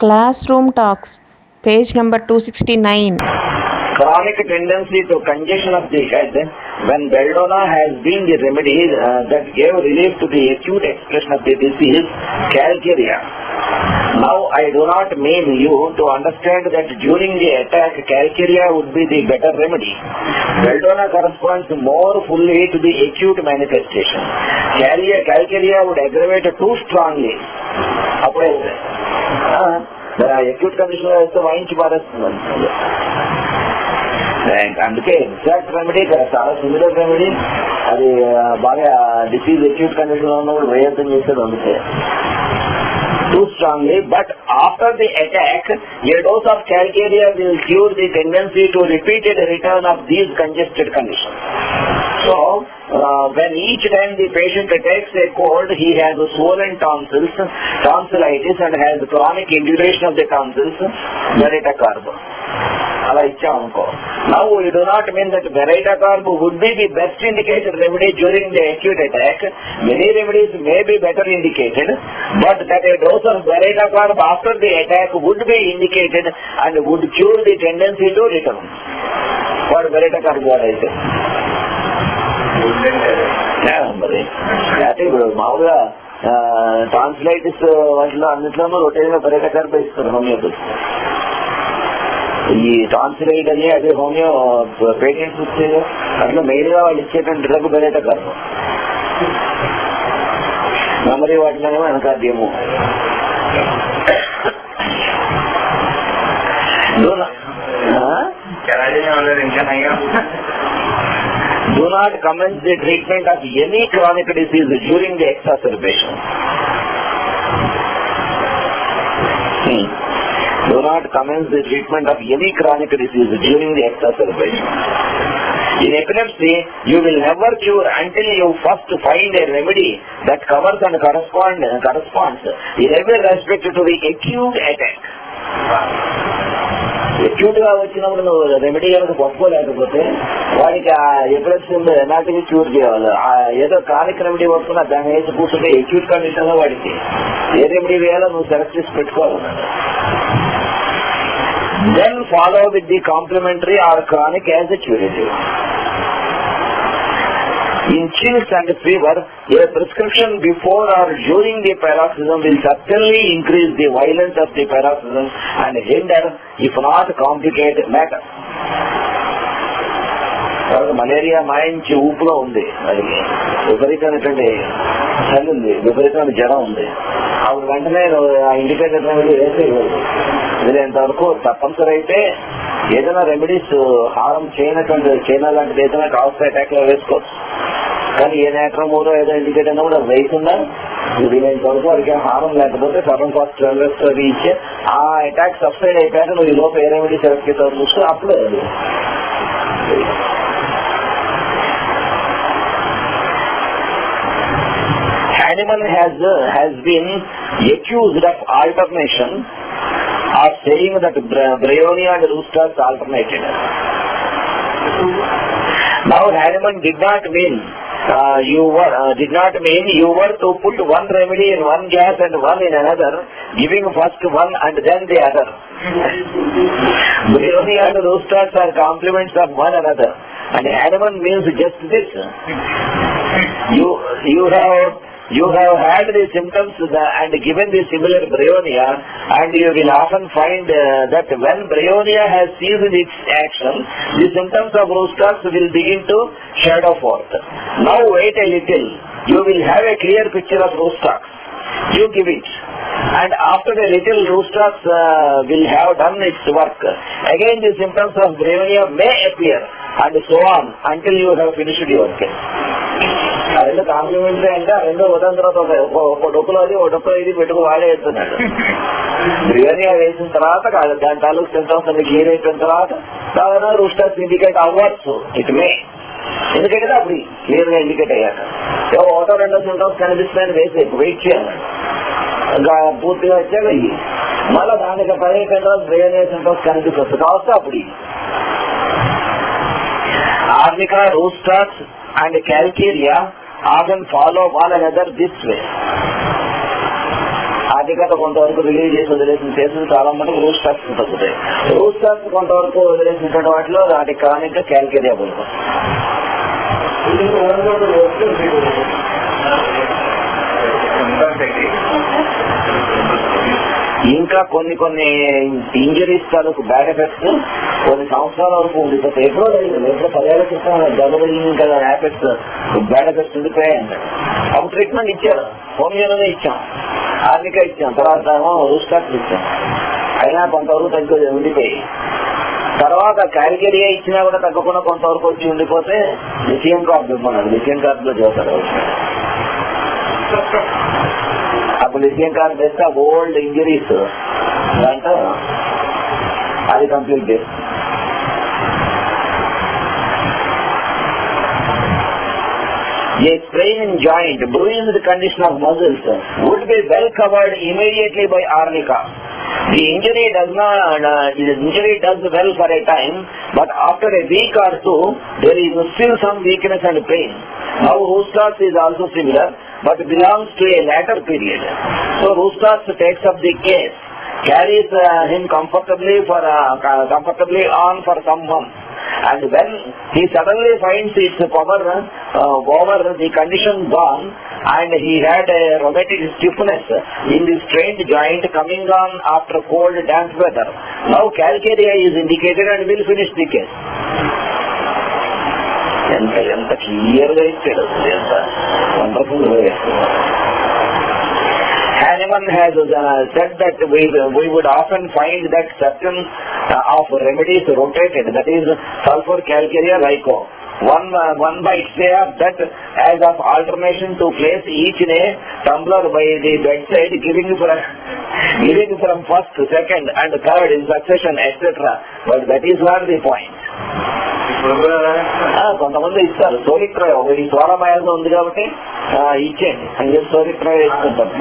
Classroom Talks, page number 269. Chronic tendency to congestion of the head when belladonna has been the remedy that gave relief to the acute expression of the disease, calcaria. Now, I do not mean you to understand that during the attack, calcaria would be the better remedy. Belladonna corresponds more fully to the acute manifestation. Calcaria would aggravate too strongly. Acute condition అయితే వాయించి పారేస్తుంది. అందుకే exact remedy చాలా similar remedy. అది బాగా disease acute condition లో ఉన్నప్పుడు ప్రయత్నం చేసేది అందుకే too strongly, but after the attack, a dose of calcaria will cure the tendency to repeated return of these congested conditions. So, when each time the patient takes a cold, he has swollen tonsils, tonsillitis, and has chronic induration of the tonsils, Veritacarb. Now, we do not mean that Veritacarb would be the best indicated remedy during the acute attack. Many remedies may be better indicated, but that a dose of Veritacarb after the attack would be indicated and would cure the tendency to return. What Veritacarb what I say? మామూలుగా tonsillitis వాటిలో అన్నిట్లోనూ రొటేన్ Veritacarb ఇస్తారు homeopathy. ఈ టాన్సిలైట్ అని అదే homeo patents వచ్చేది అట్లా main గా వాళ్ళు ఇచ్చేటువంటి డ్రగ్ Veritacarb. మెమరీ వాటిలోనేమో anacardium. Do not commence the treatment of any chronic disease during the exacerbation. Do not commence the treatment of any chronic disease during the exacerbation. In epilepsy, you will never cure until you first find a remedy that covers and corresponds in every respect to the acute attack. Acute గా వచ్చినప్పుడు నువ్వు remedy కనుక పట్టుకోలేకపోతే వాడికి ఆ epilepsy ఉందో ఎనాటికి cure చేయాలి. ఏదో chronic remedy పట్టుకున్నా దాన్ని వేసి కూర్చుంటే అక్యూట్ కండిషన్ లో వాడికి ఏ రెమెడీ వేయాలో నువ్వు సెలెక్ట్ చేసి పెట్టుకోవాలి. Then follow with the complementary or chronic as a curative. In chills and fever, a prescription before or during the paroxysm will certainly increase the violence of the paroxysm and hinder, if not complicate, matter. Malaria మాయించి ఊపులో ఉంది, వాడికి విపరీతమైనటువంటి చలి ఉంది, విపరీతమైన జ్వరం ఉంది. అప్పుడు వెంటనే ఆ ఇండికేటర్ రెమెడీ వేసేయకూడదు. వీలైనంతవరకు తప్పనిసరి అయితే ఏదైనా రెమెడీస్ హారం చేయనటువంటి చైనా లాంటిది ఏదైనా కాస్ట్ అటాక్ లో వేసుకోవచ్చు. కానీ ఏ నేట్రమూరో ఏదో ఇండికేట్ అయినా కూడా వేయకుండా వీలైనంత వరకు వాడికి హారం లేకపోతే సగం కాస్ట్ అవి ఇచ్చే ఆ అటాక్ సబ్సైడ్ అయిపోయాక నువ్వు ఈ లోపు ఏ రెమెడీ సెలెక్ట్ చేస్తావు చూస్తే అప్పుడు Hahnemann has been accused of alternation, of saying that Bryonia and Roosters alternated. Now Hahnemann did not mean you were to put one remedy in one gas and one in another, giving first one and then the other. Bryonia and Roosters are complements of one another, and Hahnemann means just this. You have had the symptoms and given the similar Bryonia, and you will often find that when Bryonia has ceased its action, the symptoms of Roosters will begin to shadow forth. Now wait a little, you will have a clear picture of Roosters. You give it, and after a little Roosters will have done its work. Again the symptoms of Bryonia may appear, and so on until you have finished your case. ఆ రెండు complementary అంటే ఆ రెండు ఉదాహరణ తర్వాత ఒక డొక్కులో అది ఒక డొక్కులో ఇది పెట్టుకు వాడేస్తున్నాడు. బ్రియోనియా వేసిన తర్వాత దాని తాలూకు సింటమ్స్ అన్ని క్లియర్ అయిపోయిన తర్వాత దాని రూస్టర్స్ ఇండికేట్ అవ్వచ్చు. ఇట్ మే ఎందుకంటే అప్పుడు క్లియర్ గా ఇండికేట్ అయ్యాక ఒకటో రెండో సింటమ్స్ కనిపిస్తున్నాయని వేసి వెయిట్ చేయాలి. ఇంకా పూర్తిగా వచ్చాక ఇవి మళ్ళీ దానికి 15 తర్వాత బ్రియోనియా సింటమ్స్ కనిపిస్తుంది కావచ్చు అప్పుడు arnica, Roosters and calcaria often follow one another this way. నాసికత కొంతవరకు రిలీజ్ చేసి వదిలేసిన కేసులు చాలా మటుకు రూస్టాక్స్ తగ్గుతాయి. రూస్టాక్స్ కొంతవరకు వదిలేసినటువంటి వాటిలో వాటి క్రానిక్ క్యాల్కేరియా పడుతుంది. ఇంకా కొన్ని ఇంజరీస్ తాలూకు బ్యాడ్ ఎఫెక్ట్స్ కొన్ని సంవత్సరాల వరకు ఉండిపోతాయి. ఎప్పుడో 10 ఏళ్ల క్రితం ఇంకా ఎఫెక్ట్స్ బ్యాడ్ ఎఫెక్ట్స్ ఉండిపోయాయండి. అప్పుడు ట్రీట్మెంట్ ఇచ్చారు, హోమియోలోనే ఇచ్చాం, ఆర్నికా ఇచ్చాం, తర్వాత రూస్టాక్స్ ఇచ్చాం, అయినా కొంతవరకు తగ్గి ఉండిపోయి తర్వాత క్యాల్కేరియా ఇచ్చినా కూడా తగ్గకుండా కొంతవరకు వచ్చి ఉండిపోతే లిథియం కార్బ్ ఇవ్వమన్నాడు. లిథియం కార్బ్ లో చూస్తారు. అప్పుడు లిథియం కార్బ్ వేస్తే ఓల్డ్ ఇంజరీస్ దాంట్లో అది కంప్లీట్ చేస్తుంది. A sprain in joint, bruised condition of muscles would be well covered immediately by arnica. The injury does well for a time, but after a week or two, there is still some weakness and pain. Now, Roustas is also similar, but belongs to a later period. So, Roustas takes up the case, carries him comfortably on for some months. And when he suddenly finds its power over the condition gone, and he had a rheumatic stiffness in the strained joint coming on after cold damp weather. Now calcarea is indicated and will finish the case. ఎంత clear గా ఇచ్చాడు, ఎంత wonderful గా. Hahnemann has said that we would often find that certain of remedies rotated, that is sulfur, calcarea, lyco. One might say that as of alternation to place each in a tumbler by the bedside, giving from first, second and third in succession, etc. But that is not the point. కొంతమంది ఇస్తారు సోలిట్రాయ్, ఒకటి స్వరమయంగా ఉంది కాబట్టి ఇచ్చేయండి అని చెప్పి సోలిట్రాయ్ వేసుకుంటారు.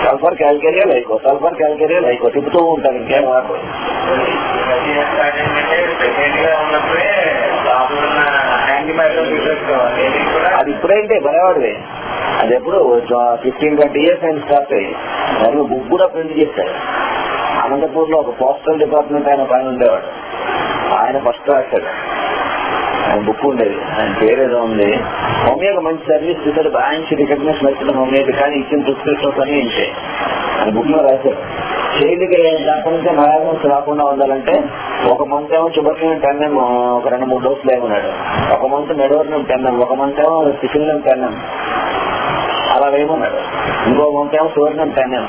Sulphur calcarea లైకో, sulphur calcarea లైకో తిప్పుతూ ఉంటారు. ఇంకేం వాడు అది ఇప్పుడైతే భయవాడివే, అది ఎప్పుడు 15-20 years అయిన స్టార్ట్ అయ్యి మరియు బుక్ కూడా ప్రింట్ చేశారు. అనంతపూర్ లో ఒక పోస్టల్ డిపార్ట్మెంట్ ఆయన పైన ఉండేవాడు. ఆయన ఫస్ట్ రాశాడు, ఆయన బుక్ ఉండేది, ఆయన పేరేదో ఉంది. హోమియోకి మంచి సర్వీస్ ఇస్తాడు, బ్యాంక్ రికగ్నేషన్ వచ్చిన హోమియోకి, కానీ ఇచ్చిన ప్రిస్క్రిప్షన్స్ అన్ని ఇంటే ఆయన బుక్ లో రాశాడు. చైల్డ్కి దాని నుంచి డయాగ్నోస్ రాకుండా ఉండాలంటే ఒక మంత్ ఏమో చుబర్లినం 10 ఒక 2-3 డోసులు వేయమన్నాడు, ఒక మంత్ మెడోర్నం 10, ఒక మంత్ ఏమో సిఫిలినం 10 అలా వేయమన్నాడు, ఇంకో మంత్ ఏమో సువర్ణం 10.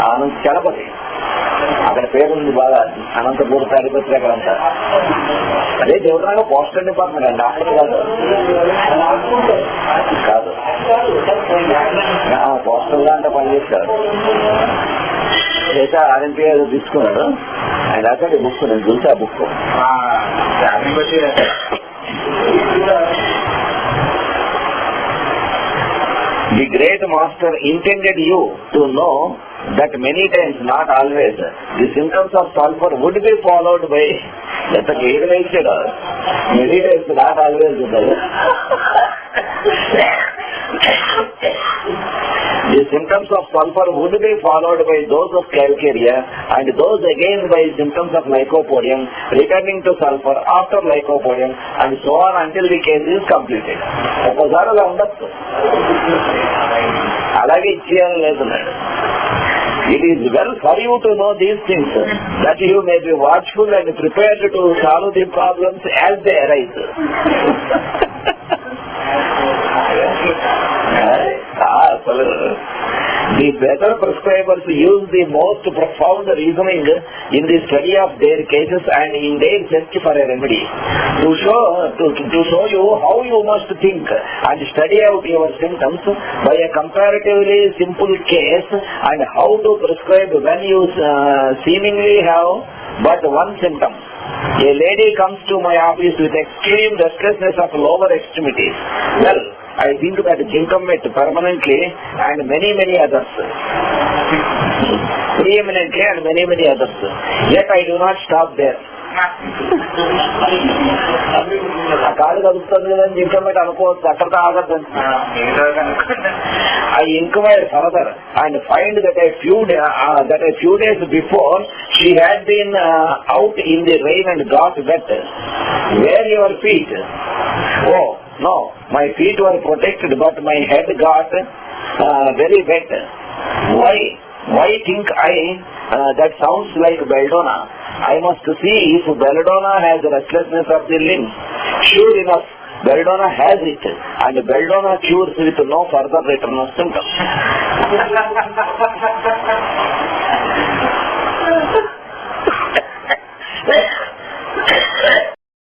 ఆ నుంచి చలపతి అక్కడ పేరుంది బాగా, అనంతపూర్ తాడిపత్రి అక్కడ అంటారు. అదే చెబుతున్నాను, పోస్టల్ డిపార్ట్మెంట్ అండి, డాక్టర్ కాదు పోస్టల్ గా అంటే పనిచేస్తారు. చేసా ఆర్ఎంపీ తీసుకున్నాడు ఆయన, రాశాడు బుక్, నేను చూసా book. The great master intended you to know that many times, not always, the symptoms of sulfur would be followed by many times, not always. The symptoms of sulfur would be followed by those of calcarea, and those again by symptoms of lycopodium, returning to sulfur after lycopodium, and so on until the case is completed. ఒకసారి అలా ఉండొచ్చు, అలాగే ఇచ్చేయాలని లేదున్నాడు. It is well for you to know these things, that you may be watchful and prepared to solve the problems as they arise. The better prescribers use the most profound reasoning in the study of their cases and in their search for a remedy, to show you how you must think and study out your symptoms by a comparatively simple case, and how to prescribe when you seemingly have but one symptom. A lady comes to my office with extreme restlessness of lower extremities. Well, I think that Ginkamet permanently and many others, preeminently and many others. Yet I do not stop there. ఆ కాలు కలుపుతుంది కదని ఇంకమేట్ అనుకోవచ్చు, అక్కడితో ఆగద్దని. I inquired further and find that a few days before she had been out in the rain and got wet. Where your feet? Oh no, my feet were protected, but my head got very wet. Why think I? That sounds like belladonna. I must see if belladonna has restlessness of the limbs. Sure enough, belladonna has it, and belladonna cures with no further return of symptoms.